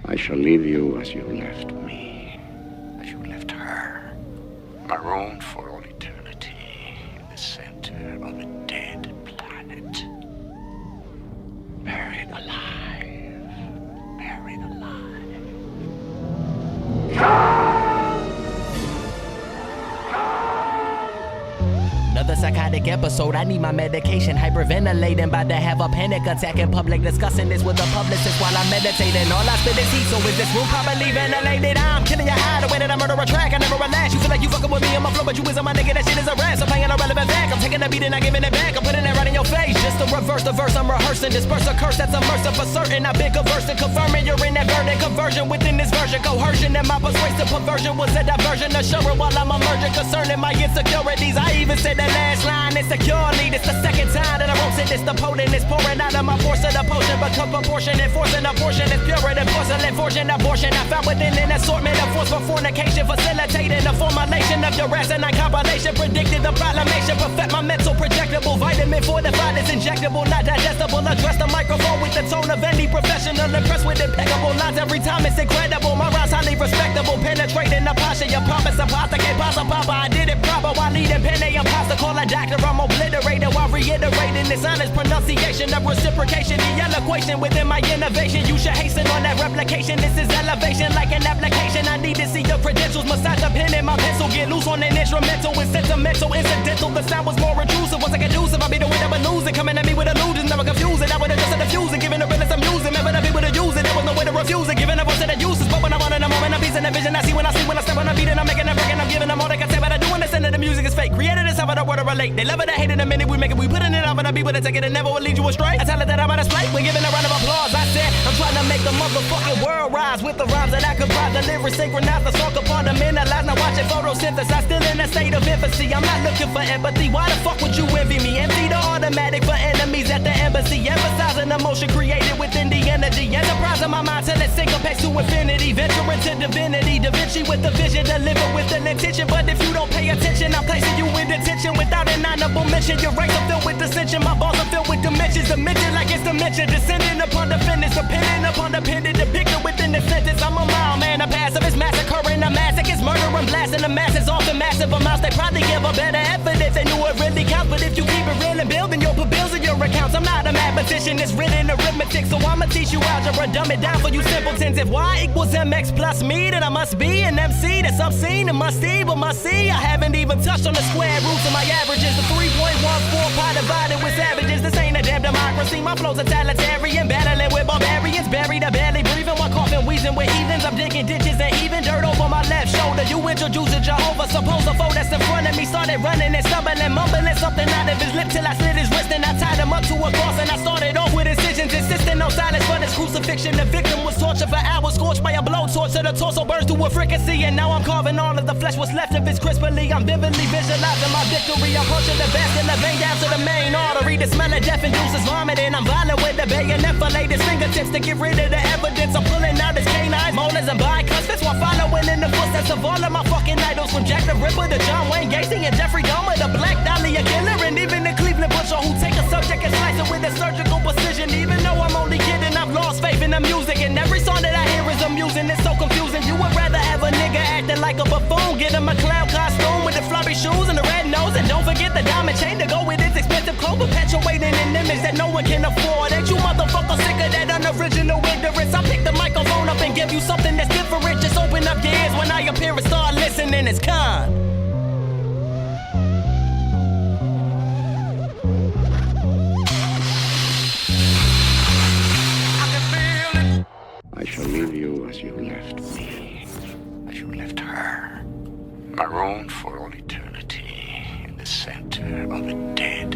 I shall leave you as you left me, as you left her, marooned for all eternity in the center of a dead planet. Buried alive, buried alive. Another psychotic episode, I need my medication. Hyperventilating, about to have a panic attack in public. Discussing this with a publicist while I'm meditating. All I spit is heat, so is this room properly ventilated? I'm killing your eye the way that I murder a track. I never relax. You feel like you fucking with me on my flow, but you is on my nigga. That shit is a rap. So playing a relevant fact. I'm taking the beat and I'm giving it back. I'm putting it right in your face. Just to reverse the verse, I'm rehearsing. Disperse a curse that's immersive for certain. I've been conversing, confirming you're in that verdict. Conversion within this version. Coercion and my persuasive perversion was a diversion. Assuring while I'm emerging. Concerning my insecurities. I even said that last line insecurely. This the second time that I wrote it. This the potent is pouring out of my force of the potion. Become proportionate, forcing a portion is purer than porcelain. Fortune abortion. I found within an assortment of force for fornication. Facilitating the formulation of duress and compilation. Predicted the proclamation. Perfect my mental projectable. Vitamin fortified is injectable, not digestible. Address the microphone with the tone of any professional. Impressed with impeccable lines every time. It's incredible. My rhymes highly respectable. Penetrating the posture. Your promise imposter. Can't pasta papa. I did it proper while leading pen a imposter. Call a doctor. I'm obliterated while reiterating this honest pronunciation of reciprocation. The eloquation within my innovation. You should hasten on that replication. This is elevation like an application. I need to see your credentials. Massage the pen and my pencil. Get loose on an instrumental. It's sentimental, incidental. The sound was more intrusive. Once I get conducive, I'll be the winner but losing. Coming at me with illusions, never confusing. I would've just had to fuse it. Giving the realest I'm using. Remember the people to use it. There was no way to refuse it. Giving up on to the uses. But when I want in a moment, I'm piecing the vision. I see when I step on a beat and I'm making a break and I'm giving them all they can say. But I do understand that the music is fake. Created is how I word to relate. They love it, they hate it. The minute we make it, we put it in up and I be with it. Take it and never will lead you astray. I tell it that I'm on display. We're giving a round of applause. I said I'm trying to make the motherfucking world rise with the rhymes that I comprise. The lyrics synchronize the song upon the mentalize. Now watching photosynthesis. Still in a state of infancy. I'm not looking for empathy. Why the fuck would you envy me? Empty the automatic for enemies at the embassy. Emphasizing emotion created within the energy. Enterprise in my mind till it syncopates to infinity. Venturing to divinity. Da Vinci with the vision. Deliver with an intention. But if you don't pay attention, I'm placing you in detention without an honorable mention. Your ranks are filled with dissension. My balls are filled with dimensions. Dimension like it's dimension. Descending upon defendants. Depending upon dependent. Depicted within the sentence. I'm a mild man. A passive is massacring. A massacre is murdering. Blasting the masses. Often massive amounts. They probably give a better evidence. They knew it really counts. But if you keep it real and building your bills and your accounts, I'm not a mathematician. It's written arithmetic. So I'ma teach you algebra. Dumb it down for you simpletons. If y equals mx plus me, then I must be an MC that's obscene and must see. But must see, I haven't even touched on the square roots of my averages. The 3.14 pi divided with savages. This ain't a damn democracy. My flow's totalitarian. Battling with barbarians. Buried or barely breathing while coughing, wheezing with heathens. I'm digging ditches and even dirt over my left shoulder. You introduce a Jehovah. Suppose a foe that's in front of me started running and stumbling, mumbling something out of his lip till I slit his wrist and I tied him up to a cross and I started off with incisions, insisting on silence for this crucifixion. The victim was tortured for hours, scorched by a blowtorch till the torso burns to a fricassee. And now I'm carving all of the flesh what's left of his crisply. I'm vividly visualizing my victory. I'm pushing the vascular vein down to the main artery. The smell of death induces vomiting. I'm violent with the bayonet fillet his fingertips to get rid of the evidence. I'm pulling out his canines, molars and bicuspids while following in the footsteps of all of my fucking idols, from Jack the Ripper to John Wayne Gacy and Jeffrey Dahmer, the Black Dahlia killer, and even the Cleveland Butcher who take a subject and slice it with a surgical precision. Even though I'm only kidding, I've lost faith in the music, and every song that I hear is amusing. It's so confusing. You would rather have a nigga acting like a buffoon, get him a clown costume with the floppy shoes and the red nose, and don't forget the diamond chain to go with his expensive clothes, perpetuating an image that no one can afford. Ain't you motherfuckers sick of that unoriginal ignorance? I pick the microphone up and give you something that's different. Just open up your ears when I appear and start listening. It's kind. I shall leave you as you left me, as you left her, marooned for all eternity in the center of a dead